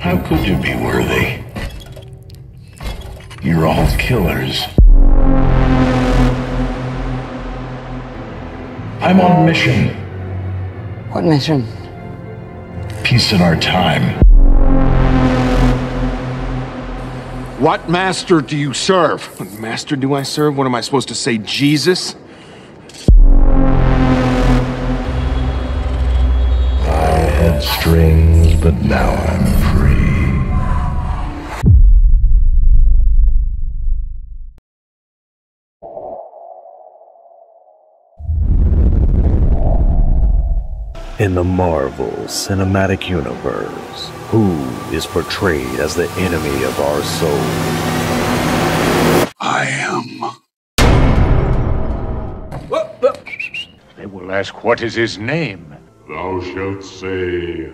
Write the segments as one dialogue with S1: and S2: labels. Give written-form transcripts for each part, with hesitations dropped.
S1: How could you be worthy? You're all killers. I'm on mission.
S2: What mission?
S1: Peace in our time.
S3: What master do you serve? What master do I serve? What am I supposed to say, Jesus?
S1: I had strings, but now I'm free.
S4: In the Marvel Cinematic Universe, who is portrayed as the enemy of our soul?
S3: I am.
S5: They will ask, what is his name?
S6: Thou shalt say,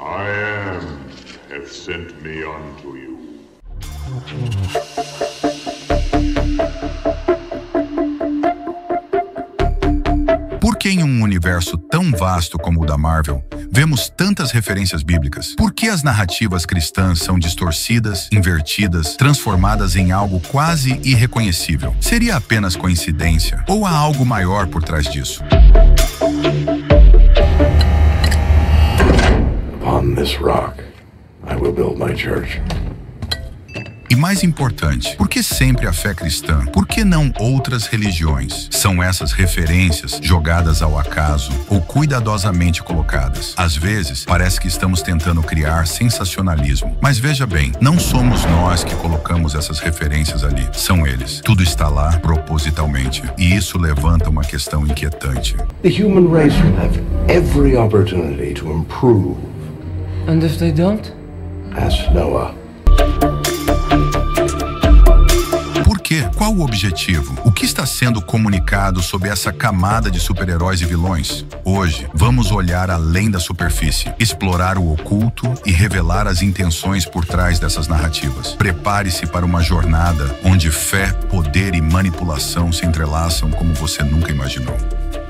S6: I am hath sent me unto you.
S7: Por que em um universo tão vasto como o da Marvel, vemos tantas referências bíblicas? Por que as narrativas cristãs são distorcidas, invertidas, transformadas em algo quase irreconhecível? Seria apenas coincidência? Ou há algo maior por trás disso?
S1: Upon this rock, I will build my church.
S7: E mais importante, por que sempre a fé cristã? Por que não outras religiões? São essas referências jogadas ao acaso ou cuidadosamente colocadas? Às vezes, parece que estamos tentando criar sensacionalismo. Mas veja bem, não somos nós que colocamos essas referências ali. São eles. Tudo está lá propositalmente. E isso levanta uma questão inquietante.
S1: The human race will have every opportunity to improve.
S2: And if they don't?
S1: Ask Noah.
S7: Por quê? Qual o objetivo? O que está sendo comunicado sobre essa camada de super-heróis e vilões? Hoje, vamos olhar além da superfície, explorar o oculto e revelar as intenções por trás dessas narrativas. Prepare-se para uma jornada onde fé, poder e manipulação se entrelaçam como você nunca imaginou.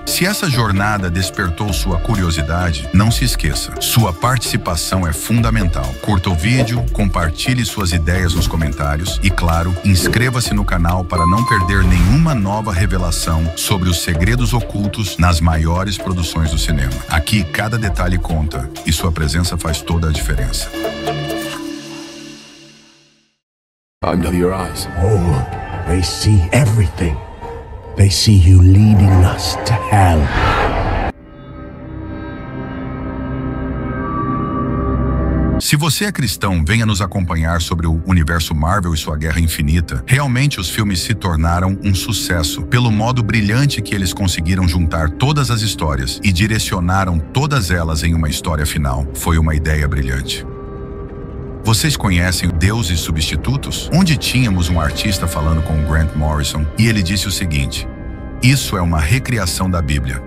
S7: Se essa jornada despertou sua curiosidade, não se esqueça, sua participação é fundamental. Curta o vídeo, compartilhe suas ideias nos comentários e, claro, inscreva-se no canal para não perder nenhuma nova revelação sobre os segredos ocultos nas maiores produções do cinema. Aqui, cada detalhe conta e sua presença faz toda a diferença.
S3: Under your eyes.
S8: Oh, they see everything. They see you leading us to hell.
S7: Se você é cristão, venha nos acompanhar sobre o universo Marvel e sua guerra infinita. Realmente os filmes se tornaram um sucesso, pelo modo brilhante que eles conseguiram juntar todas as histórias e direcionaram todas elas em uma história final. Foi uma ideia brilhante. Vocês conhecem Deuses Substitutos? Onde tínhamos um artista falando com Grant Morrison e ele disse o seguinte: isso é uma recriação da Bíblia.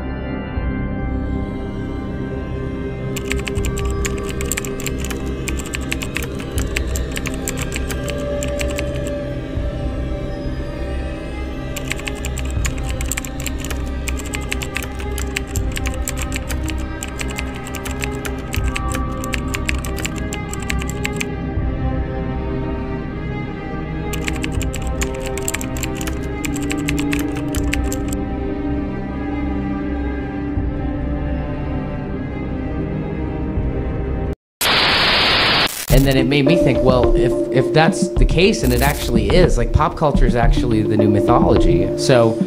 S2: And then it made me think, well, if that's the case, and it actually is, like, pop culture is actually the new mythology. So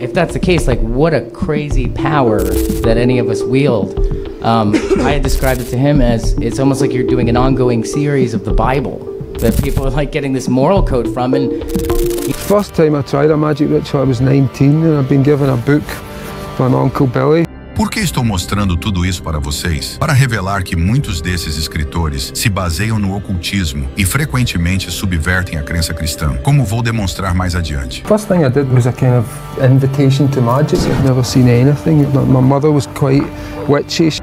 S2: if that's the case, like, what a crazy power that any of us wield. I had described it to him as, it's almost like you're doing an ongoing series of the Bible that people are like getting this moral code from. And
S9: first time I tried a magic ritual, I was 19, and I've been given a book by my Uncle Billy.
S7: Por que estou mostrando tudo isso para vocês? Para revelar que muitos desses escritores se baseiam no ocultismo e frequentemente subvertem a crença cristã, como vou demonstrar mais adiante.
S9: First thing I did was a kind of invitation to magic. I've never seen anything. My mother was quite witchy.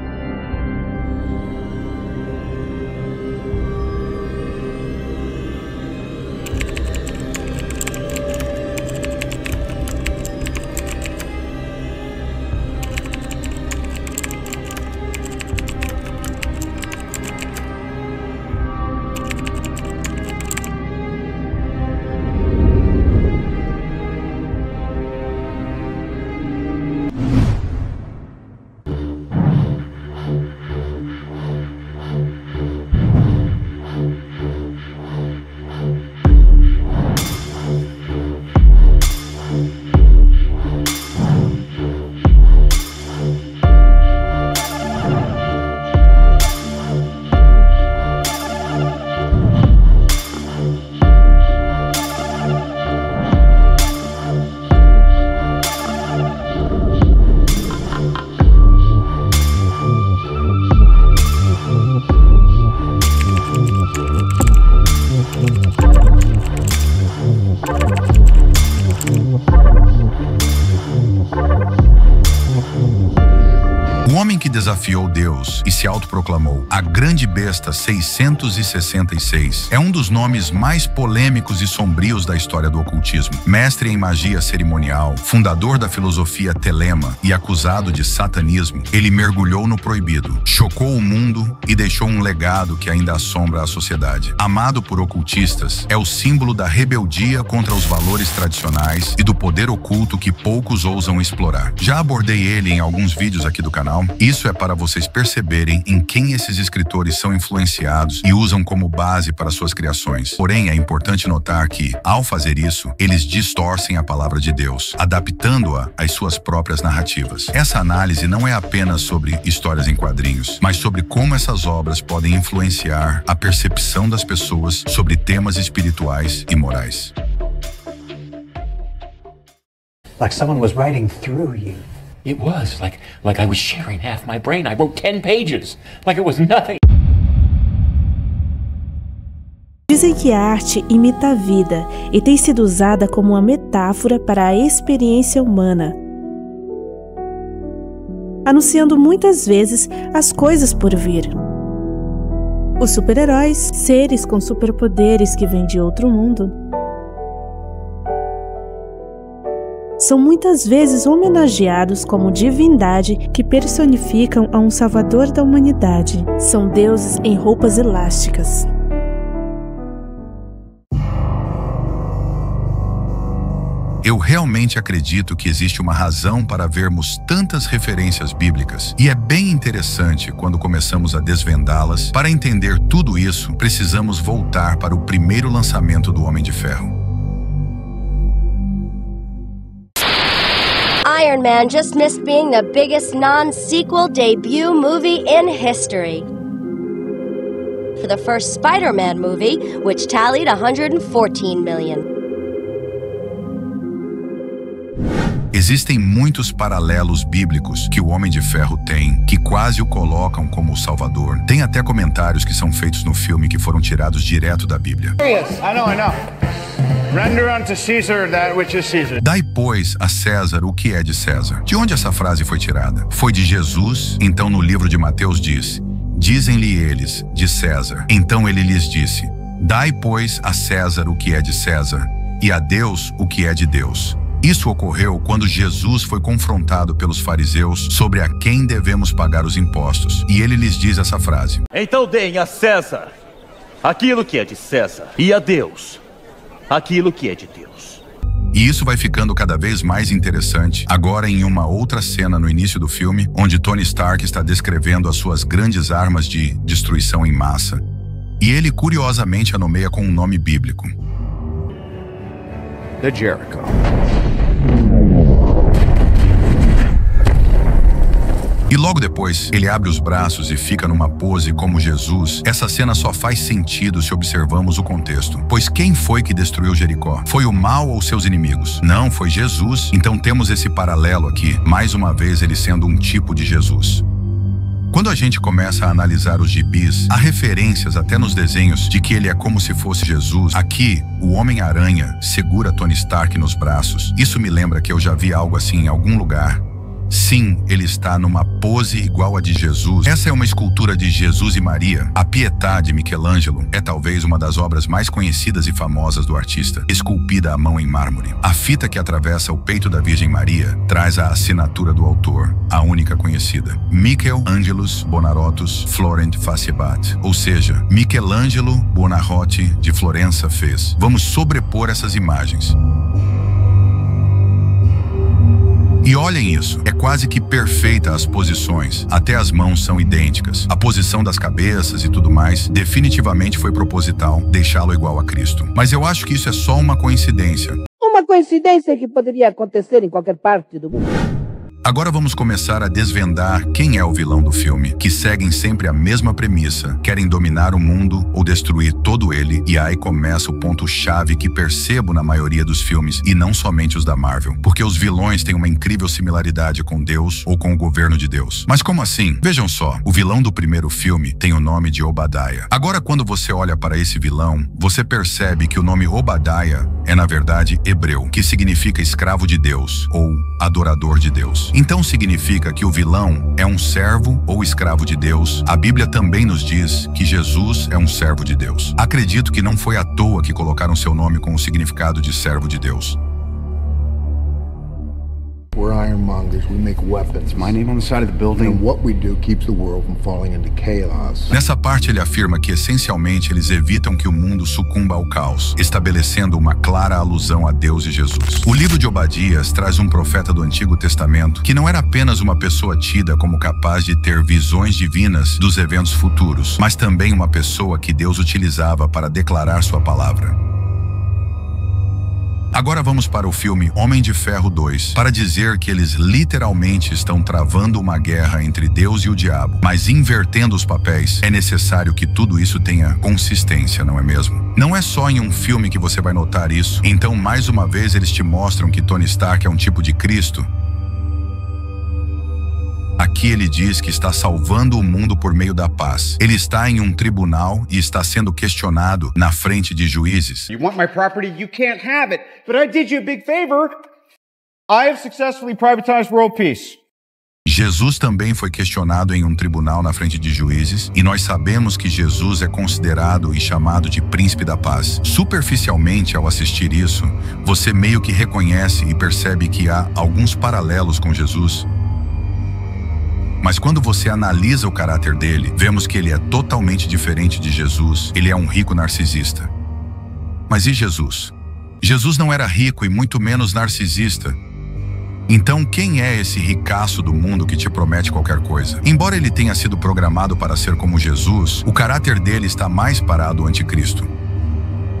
S7: desafiou Deus e se autoproclamou a Grande Besta 666. É um dos nomes mais polêmicos e sombrios da história do ocultismo. Mestre em magia cerimonial, fundador da filosofia Telema e acusado de satanismo, ele mergulhou no proibido, chocou o mundo e deixou um legado que ainda assombra a sociedade. Amado por ocultistas, é o símbolo da rebeldia contra os valores tradicionais e do poder oculto que poucos ousam explorar. Já abordei ele em alguns vídeos aqui do canal. Isso é para vocês perceberem em quem esses escritores são influenciados e usam como base para suas criações. Porém, é importante notar que, ao fazer isso, eles distorcem a palavra de Deus, adaptando-a às suas próprias narrativas. Essa análise não é apenas sobre histórias em quadrinhos, mas sobre como essas obras podem influenciar a percepção das pessoas sobre temas espirituais e morais.
S10: Like someone was writing through you.
S11: It was like I was sharing half my brain. I wrote 10 pages, like it was nothing.
S12: Dizem que a arte imita a vida e tem sido usada como uma metáfora para a experiência humana, anunciando muitas vezes as coisas por vir. Os super-heróis, seres com superpoderes que vêm de outro mundo, são muitas vezes homenageados como divindade que personificam a um salvador da humanidade. São deuses em roupas elásticas.
S7: Eu realmente acredito que existe uma razão para vermos tantas referências bíblicas. E é bem interessante quando começamos a desvendá-las. Para entender tudo isso, precisamos voltar para o primeiro lançamento do Homem de Ferro.
S13: Iron Man just missed being the biggest non-sequel debut movie in history. For the first Spider-Man movie, which tallied $114 million.
S7: Existem muitos paralelos bíblicos que o Homem de Ferro tem, que quase o colocam como o Salvador. Tem até comentários que são feitos no filme que foram tirados direto da Bíblia.
S14: I know. Render unto Caesar that which is Caesar.
S7: Dai, pois, a César o que é de César. De onde essa frase foi tirada? Foi de Jesus? Então no livro de Mateus diz: dizem-lhe eles, de César. Então ele lhes disse: dai, pois, a César o que é de César, e a Deus o que é de Deus. Isso ocorreu quando Jesus foi confrontado pelos fariseus sobre a quem devemos pagar os impostos. E ele lhes diz essa frase:
S15: então deem a César aquilo que é de César, e a Deus aquilo que é de Deus.
S7: E isso vai ficando cada vez mais interessante agora em uma outra cena no início do filme, onde Tony Stark está descrevendo as suas grandes armas de destruição em massa. E ele curiosamente a nomeia com um nome bíblico:
S3: The Jericho.
S7: E logo depois, ele abre os braços e fica numa pose como Jesus. Essa cena só faz sentido se observamos o contexto. Pois quem foi que destruiu Jericó? Foi o mal ou seus inimigos? Não, foi Jesus. Então temos esse paralelo aqui, mais uma vez ele sendo um tipo de Jesus. Quando a gente começa a analisar os gibis, há referências até nos desenhos de que ele é como se fosse Jesus. Aqui, o Homem-Aranha segura Tony Stark nos braços. Isso me lembra que eu já vi algo assim em algum lugar. Sim, ele está numa pose igual a de Jesus. Essa é uma escultura de Jesus e Maria. A Pietà de Michelangelo é talvez uma das obras mais conhecidas e famosas do artista, esculpida à mão em mármore. A fita que atravessa o peito da Virgem Maria traz a assinatura do autor, a única conhecida: Michel Angelus Buonarroti Florent Faciebat. Ou seja, Michelangelo Buonarroti de Florença fez. Vamos sobrepor essas imagens. E olhem isso, é quase que perfeita as posições, até as mãos são idênticas. A posição das cabeças e tudo mais definitivamente foi proposital deixá-lo igual a Cristo. Mas eu acho que isso é só uma coincidência.
S16: Uma coincidência que poderia acontecer em qualquer parte do mundo.
S7: Agora vamos começar a desvendar quem é o vilão do filme, que seguem sempre a mesma premissa, querem dominar o mundo ou destruir todo ele, e aí começa o ponto-chave que percebo na maioria dos filmes, e não somente os da Marvel, porque os vilões têm uma incrível similaridade com Deus ou com o governo de Deus. Mas como assim? Vejam só, o vilão do primeiro filme tem o nome de Obadiah. Agora, quando você olha para esse vilão, você percebe que o nome Obadiah é, na verdade, hebreu, que significa escravo de Deus ou adorador de Deus. Deus. Então significa que o vilão é um servo ou escravo de Deus? A Bíblia também nos diz que Jesus é um servo de Deus. Acredito que não foi à toa que colocaram seu nome com o significado de servo de Deus.
S17: We're ironmongers. We make weapons. My name on the side of the building. And what we do keeps the world from falling into chaos.
S7: Nessa parte ele afirma que essencialmente eles evitam que o mundo sucumba ao caos, estabelecendo uma clara alusão a Deus e Jesus. O livro de Obadias traz um profeta do Antigo Testamento que não era apenas uma pessoa tida como capaz de ter visões divinas dos eventos futuros, mas também uma pessoa que Deus utilizava para declarar sua palavra. Agora vamos para o filme Homem de Ferro 2, para dizer que eles literalmente estão travando uma guerra entre Deus e o diabo. Mas invertendo os papéis, é necessário que tudo isso tenha consistência, não é mesmo? Não é só em um filme que você vai notar isso. Então, mais uma vez, eles te mostram que Tony Stark é um tipo de Cristo. Aqui ele diz que está salvando o mundo por meio da paz. Ele está em um tribunal e está sendo questionado na frente de juízes.
S14: You want my property? You can't have it. But I did you a big favor. I have successfully privatized world peace.
S7: Jesus também foi questionado em um tribunal na frente de juízes, e nós sabemos que Jesus é considerado e chamado de Príncipe da Paz. Superficialmente, ao assistir isso, você meio que reconhece e percebe que há alguns paralelos com Jesus. Mas quando você analisa o caráter dele, vemos que ele é totalmente diferente de Jesus. Ele é um rico narcisista. Mas e Jesus? Jesus não era rico e muito menos narcisista. Então, quem é esse ricaço do mundo que te promete qualquer coisa? Embora ele tenha sido programado para ser como Jesus, o caráter dele está mais para do anticristo.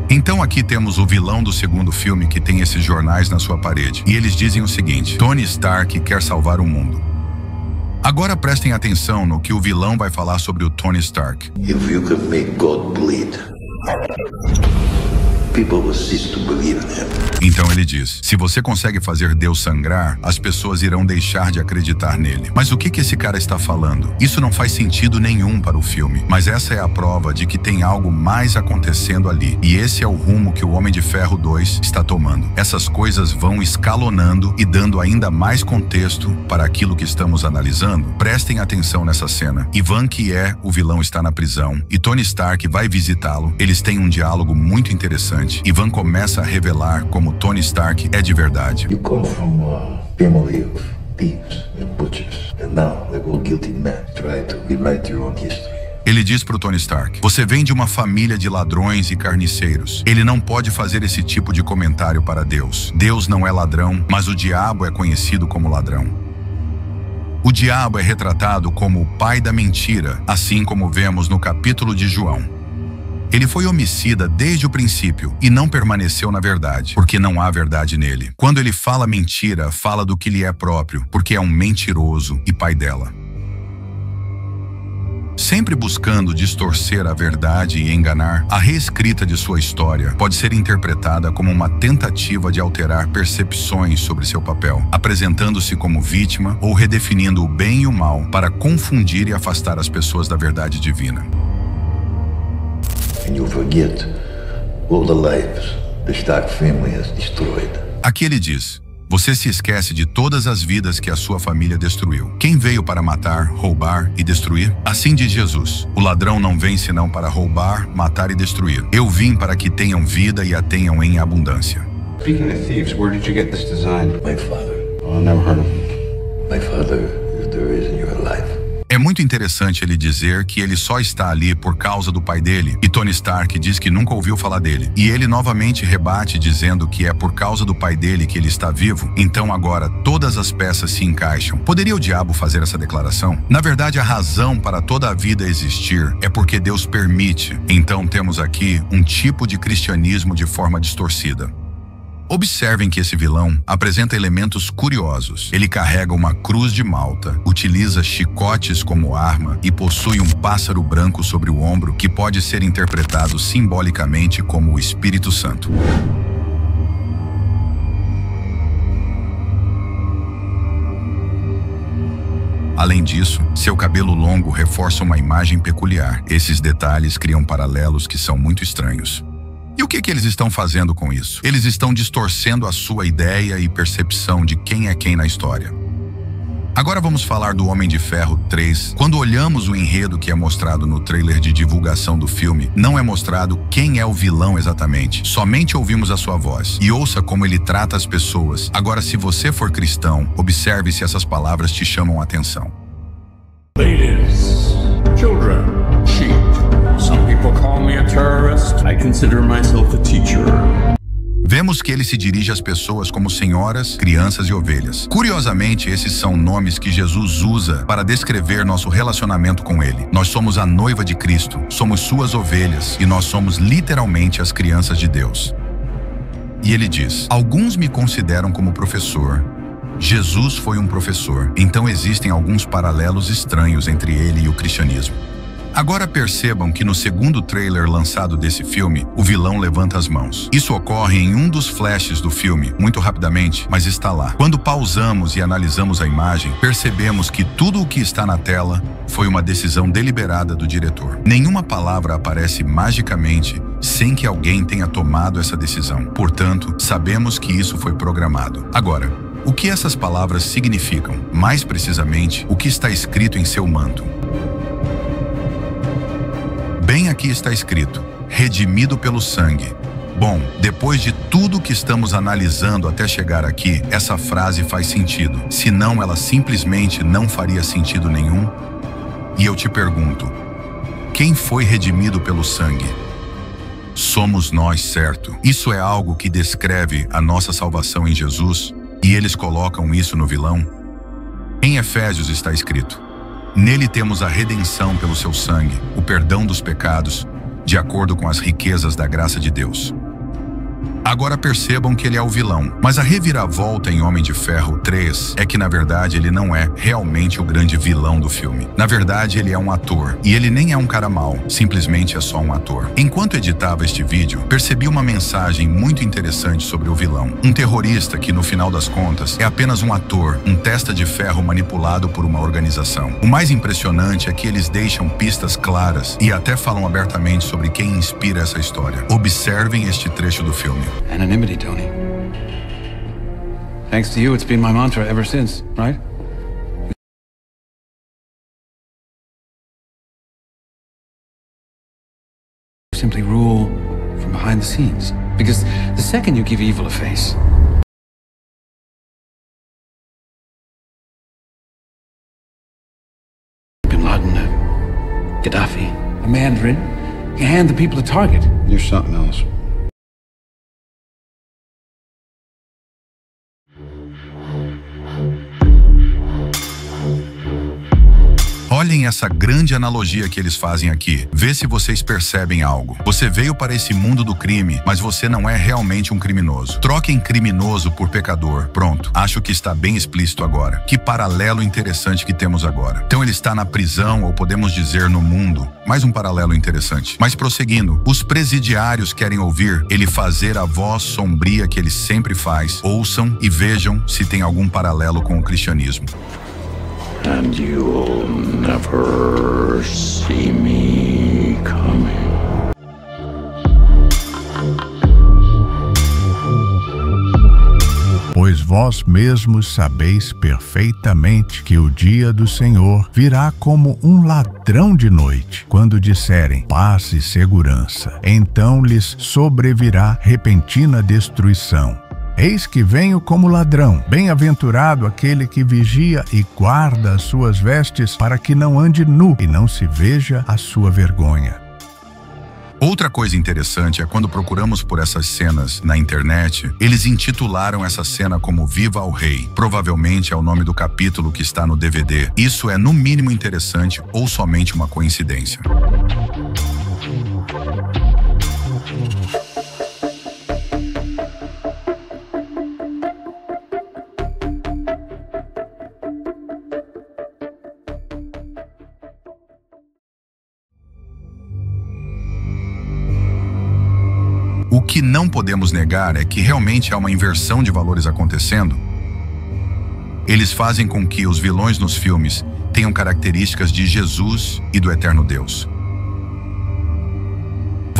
S7: Então aqui temos o vilão do segundo filme que tem esses jornais na sua parede. E eles dizem o seguinte: Tony Stark quer salvar o mundo. Agora prestem atenção no que o vilão vai falar sobre o Tony Stark.
S18: If you can make God bleed, people will cease to believe in him.
S7: Então ele diz: se você consegue fazer Deus sangrar, as pessoas irão deixar de acreditar nele. Mas o que esse cara está falando? Isso não faz sentido nenhum para o filme, mas essa é a prova de que tem algo mais acontecendo ali. E esse é o rumo que o Homem de Ferro 2 está tomando. Essas coisas vão escalonando e dando ainda mais contexto para aquilo que estamos analisando. Prestem atenção nessa cena. Ivan, que é o vilão, está na prisão e Tony Stark vai visitá-lo. Eles têm um diálogo muito interessante. Ivan começa a revelar como Tony Stark é de verdade.
S18: You come from a family of thieves and butchers, and now they go guilty men try to rewrite your own history.
S7: Ele diz pro Tony Stark: você vem de uma família de ladrões e carniceiros. Ele não pode fazer esse tipo de comentário para Deus. Deus não é ladrão, mas o diabo é conhecido como ladrão. O diabo é retratado como o pai da mentira, assim como vemos no capítulo de João. Ele foi homicida desde o princípio e não permaneceu na verdade, porque não há verdade nele. Quando ele fala mentira, fala do que lhe é próprio, porque é um mentiroso e pai dela. Sempre buscando distorcer a verdade e enganar, a reescrita de sua história pode ser interpretada como uma tentativa de alterar percepções sobre seu papel, apresentando-se como vítima ou redefinindo o bem e o mal para confundir e afastar as pessoas da verdade divina.
S18: And you forget all the lives the Stark family has destroyed.
S7: Aqui ele diz: você se esquece de todas as vidas que a sua família destruiu. Quem veio para matar, roubar e destruir? Assim diz Jesus: o ladrão não vem senão para roubar, matar e destruir. Eu vim para que tenham vida e a tenham em abundância.
S14: Speaking of thieves, where did you get this design?
S18: My father.
S14: Oh, I never heard of him.
S18: My father is the reason you're alive.
S7: É muito interessante ele dizer que ele só está ali por causa do pai dele, e Tony Stark diz que nunca ouviu falar dele. E ele novamente rebate dizendo que é por causa do pai dele que ele está vivo. Então agora todas as peças se encaixam. Poderia o diabo fazer essa declaração? Na verdade, a razão para toda a vida existir é porque Deus permite. Então temos aqui um tipo de cristianismo de forma distorcida. Observem que esse vilão apresenta elementos curiosos. Ele carrega uma cruz de malta, utiliza chicotes como arma e possui um pássaro branco sobre o ombro que pode ser interpretado simbolicamente como o Espírito Santo. Além disso, seu cabelo longo reforça uma imagem peculiar. Esses detalhes criam paralelos que são muito estranhos. E o que eles estão fazendo com isso? Eles estão distorcendo a sua ideia e percepção de quem é quem na história. Agora vamos falar do Homem de Ferro 3. Quando olhamos o enredo que é mostrado no trailer de divulgação do filme, não é mostrado quem é o vilão exatamente. Somente ouvimos a sua voz. E ouça como ele trata as pessoas. Agora, se você for cristão, observe se essas palavras te chamam a atenção.
S6: Ladies, children, sheep. Some people call me a terrorist. I consider myself a teacher.
S7: Vemos que ele se dirige às pessoas como senhoras, crianças e ovelhas. Curiosamente, esses são nomes que Jesus usa para descrever nosso relacionamento com ele. Nós somos a noiva de Cristo, somos suas ovelhas e nós somos literalmente as crianças de Deus. E ele diz: alguns me consideram como professor. Jesus foi um professor, então existem alguns paralelos estranhos entre ele e o cristianismo. Agora percebam que no segundo trailer lançado desse filme, o vilão levanta as mãos. Isso ocorre em um dos flashes do filme, muito rapidamente, mas está lá. Quando pausamos e analisamos a imagem, percebemos que tudo o que está na tela foi uma decisão deliberada do diretor. Nenhuma palavra aparece magicamente sem que alguém tenha tomado essa decisão. Portanto, sabemos que isso foi programado. Agora, o que essas palavras significam? Mais precisamente, o que está escrito em seu manto? Bem aqui está escrito: redimido pelo sangue. Bom, depois de tudo que estamos analisando até chegar aqui, essa frase faz sentido. Senão, ela simplesmente não faria sentido nenhum. E eu te pergunto, quem foi redimido pelo sangue? Somos nós, certo? Isso é algo que descreve a nossa salvação em Jesus, e eles colocam isso no vilão? Em Efésios está escrito: nele temos a redenção pelo seu sangue, o perdão dos pecados, de acordo com as riquezas da graça de Deus. Agora percebam que ele é o vilão, mas a reviravolta em Homem de Ferro 3 é que, na verdade, ele não é realmente o grande vilão do filme. Na verdade, ele é um ator, e ele nem é um cara mau, simplesmente é só um ator. Enquanto editava este vídeo, percebi uma mensagem muito interessante sobre o vilão. Um terrorista que, no final das contas, é apenas um ator, um testa de ferro manipulado por uma organização. O mais impressionante é que eles deixam pistas claras e até falam abertamente sobre quem inspira essa história. Observem este trecho do filme.
S19: Anonymity, Tony. Thanks to you, it's been my mantra ever since, right? Simply rule from behind the scenes. Because the second you give evil a face, Bin Laden, Gaddafi, a Mandarin, you hand the people a target.
S17: You're something else.
S7: Olhem essa grande analogia que eles fazem aqui. Vê se vocês percebem algo. Você veio para esse mundo do crime, mas você não é realmente um criminoso. Troquem criminoso por pecador. Pronto. Acho que está bem explícito agora. Que paralelo interessante que temos agora. Então ele está na prisão, ou podemos dizer no mundo. Mais um paralelo interessante. Mas prosseguindo, os presidiários querem ouvir ele fazer a voz sombria que ele sempre faz. Ouçam e vejam se tem algum paralelo com o cristianismo.
S6: And you'll never see me coming.
S20: Pois vós mesmos sabeis perfeitamente que o dia do Senhor virá como um ladrão de noite. Quando disserem paz e segurança, então lhes sobrevirá repentina destruição. Eis que venho como ladrão. Bem-aventurado aquele que vigia e guarda as suas vestes, para que não ande nu e não se veja a sua vergonha.
S7: Outra coisa interessante é quando procuramos por essas cenas na internet, eles intitularam essa cena como Viva ao Rei. Provavelmente é o nome do capítulo que está no DVD. Isso é no mínimo interessante ou somente uma coincidência. O que não podemos negar é que realmente há uma inversão de valores acontecendo. Eles fazem com que os vilões nos filmes tenham características de Jesus e do eterno Deus.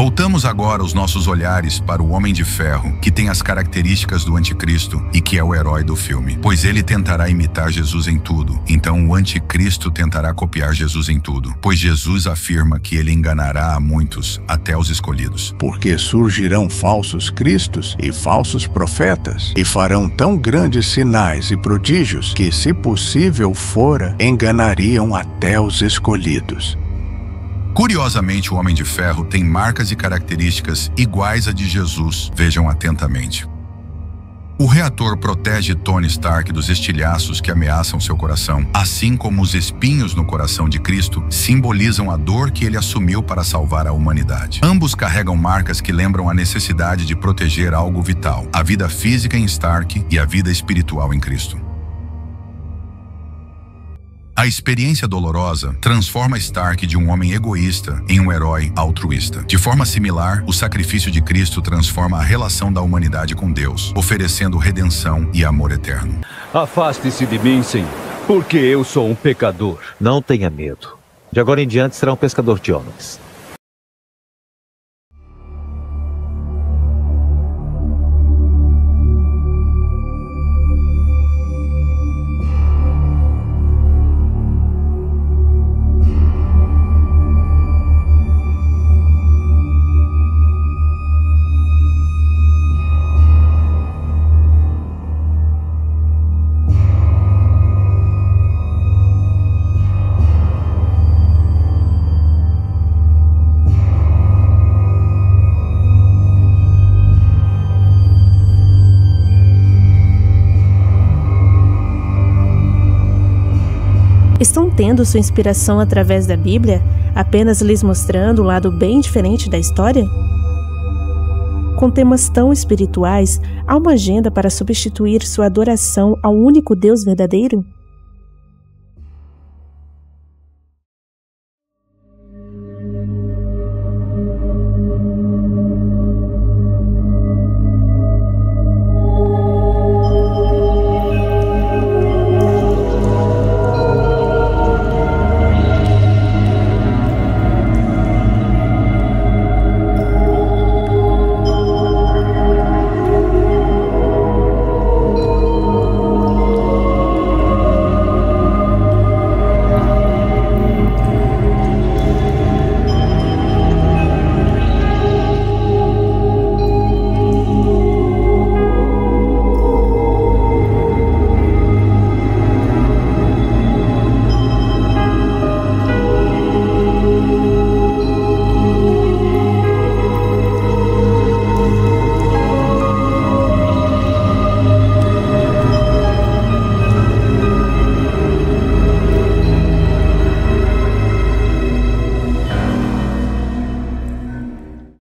S7: Voltamos agora os nossos olhares para o Homem de Ferro, que tem as características do Anticristo e que é o herói do filme. Pois ele tentará imitar Jesus em tudo, então o Anticristo tentará copiar Jesus em tudo. Pois Jesus afirma que ele enganará a muitos, até os escolhidos.
S20: Porque surgirão falsos cristos e falsos profetas, e farão tão grandes sinais e prodígios que, se possível fora, enganariam até os escolhidos.
S7: Curiosamente, o Homem de Ferro tem marcas e características iguais à de Jesus. Vejam atentamente. O reator protege Tony Stark dos estilhaços que ameaçam seu coração, assim como os espinhos no coração de Cristo simbolizam a dor que ele assumiu para salvar a humanidade. Ambos carregam marcas que lembram a necessidade de proteger algo vital, a vida física em Stark e a vida espiritual em Cristo. A experiência dolorosa transforma Stark de um homem egoísta em um herói altruísta. De forma similar, o sacrifício de Cristo transforma a relação da humanidade com Deus, oferecendo redenção e amor eterno.
S21: Afaste-se de mim, Senhor, porque eu sou um pecador.
S22: Não tenha medo. De agora em diante será um pescador de homens.
S12: Estão tendo sua inspiração através da Bíblia, apenas lhes mostrando um lado bem diferente da história? Com temas tão espirituais, há uma agenda para substituir sua adoração ao único Deus verdadeiro?